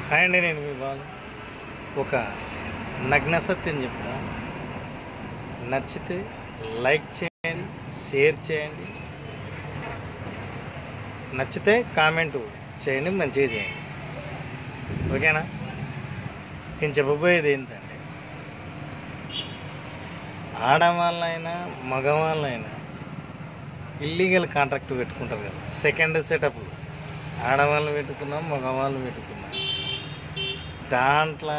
Hi అండి, నేను మీ బాలు. ఒక నగ్న సత్యం చెప్తా. నచ్చితే లైక్ చేయండి, షేర్ చేయండి, నచ్చితే కామెంటు చేయండి, మంచిగా చేయండి. ఓకేనా? నేను చెప్పబోయేది ఏంటంటే, ఆడవాళ్ళైనా మగవాళ్ళైనా ఇల్లీగల్ కాంట్రాక్ట్ పెట్టుకుంటారు కదా, సెకండ్ సెటప్లు. ఆడవాళ్ళు పెట్టుకున్నాం, మగవాళ్ళు పెట్టుకున్నాం. దాంట్లో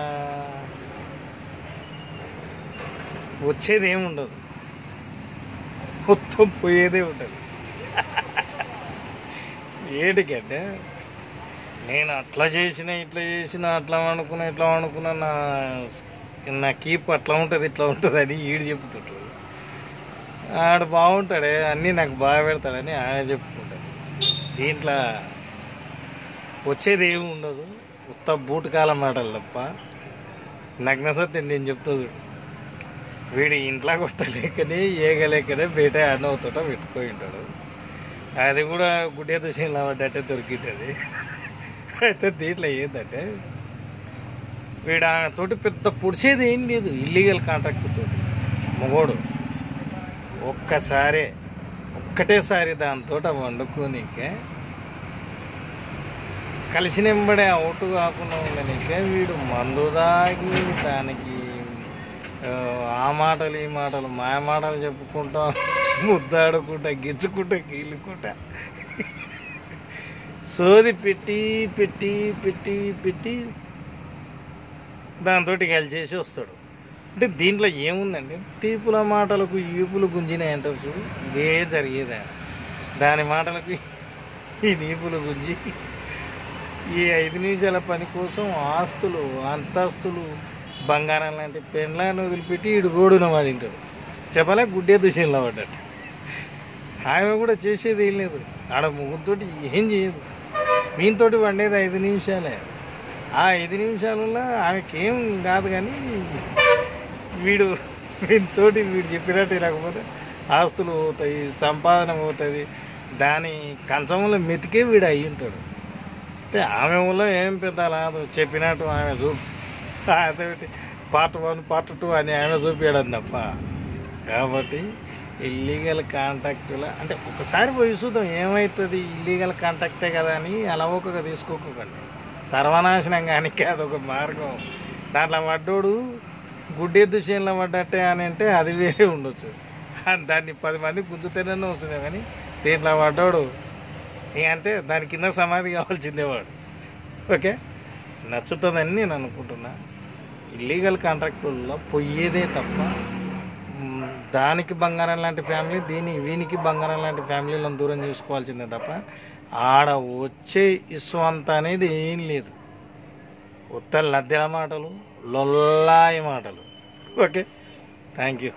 వచ్చేది ఏముండదు, మొత్తం పోయేదే ఉంటుంది. ఏటికంటే నేను అట్లా చేసిన, ఇట్లా చేసిన, అట్లా అనుకున్నా, ఇట్లా అనుకున్నా, నా కీప్ అట్లా ఉంటుంది, ఇట్లా ఉంటుంది అని ఈడు చెప్తుంటాడు. ఆడు బాగుంటాడే, అన్నీ నాకు బాగా పెడతాడని ఆయన చెప్పుకుంటాడు. దీంట్లో వచ్చేది ఏమి ఉండదు, ఉత్త బూటకాల మాటలు తప్ప. నగ్న సత్యం నేను చెప్తా చూడు. వీడు ఇంట్లో కొట్టలేకనే, ఏగలేకనే బయట అన్నవుతోట పెట్టుకొని ఉంటాడు. అది కూడా గుడ్డే దుషంలో పడ్డట్టే దొరికింటుంది. అయితే దీంట్లో ఏంటంటే, వీడు తోటి పెద్ద పొడిచేది ఏం లేదు. ఇల్లీగల్ కాంట్రాక్ట్ తోటి మగోడు ఒక్కటేసారి దాంతో వండుకోనికే, కలిసినెంబడే అవుట్ కాకుండా ఉండనికే వీడు మందు దాగి దానికి ఆ మాటలు ఈ మాటలు మాయ మాటలు చెప్పుకుంటా, ముద్దాడుకుంటా, గిచ్చుకుంటా, గీలుకుంటా, సోది పెట్టి పెట్టి పెట్టి పెట్టి దాంతో కలిసేసి వస్తాడు. అంటే దీంట్లో ఏముందండి, తీపుల మాటలకు ఈపులు గుంజినాయి అంటారు చూడు, ఇదే జరిగేది. దాని మాటలకు ఈ నీపులు గుంజి ఈ 5 నిమిషాల పని కోసం ఆస్తులు, అంతస్తులు, బంగారం లాంటి పెండ్లాన్ని వదిలిపెట్టి ఈడు గోడున వాడింటాడు. చెప్పలే, గుడ్డే దుషంలో పడ్డట్టు. ఆమె కూడా చేసేది ఏం లేదు, ఆడ ముగ్గురితోటి ఏం చేయదు. వీనితోటి వండేది 5 నిమిషాలే. ఆ 5 నిమిషాలలో ఆమెకేం కాదు, కానీ వీడితోటి వీడు చెప్పినట్టు రాకపోతే ఆస్తులు పోతాయి, సంపాదన పోతుంది. దాని కంచంలో మెతికే వీడు అయ్యి ఉంటాడు. అంటే ఆమె వల్ల ఏం పెద్ద రాదు, చెప్పినట్టు ఆమె అదే పార్ట్ 1 పార్ట్ 2 అని ఆమె చూపించడం తప్ప. కాబట్టి ఇల్లీగల్ కాంట్రాక్టుల అంటే ఒకసారి పోయి చూద్దాం ఏమవుతుంది. ఇల్లీగల్ కాంట్రాక్టే కదా అని అలవోకగా తీసుకోకండి, సర్వనాశనం కానీ అదొక మార్గం. దాంట్లో పడ్డోడు గుడ్డే దుషంలో పడ్డట్టే అని అంటే అది వేరే ఉండొచ్చు, దాన్ని 10 మంది గుంజుతేనే వస్తుంది. కానీ దీంట్లో పడ్డాడు అంటే దాని కింద సమాధి కావాల్సిందేవాడు. ఓకే, నచ్చుతుందని నేను అనుకుంటున్నా. ఇల్లీగల్ కాంట్రాక్టుల్లో పోయేదే తప్ప, దానికి బంగారం లాంటి ఫ్యామిలీ, వీనికి బంగారం లాంటి ఫ్యామిలీలను దూరం చేసుకోవాల్సిందే తప్ప ఆడ వచ్చే ఇస్వంత అనేది ఏం లేదు. ఉత్త లద్దెల మాటలు, లొల్లాయి మాటలు. Okay, thank you.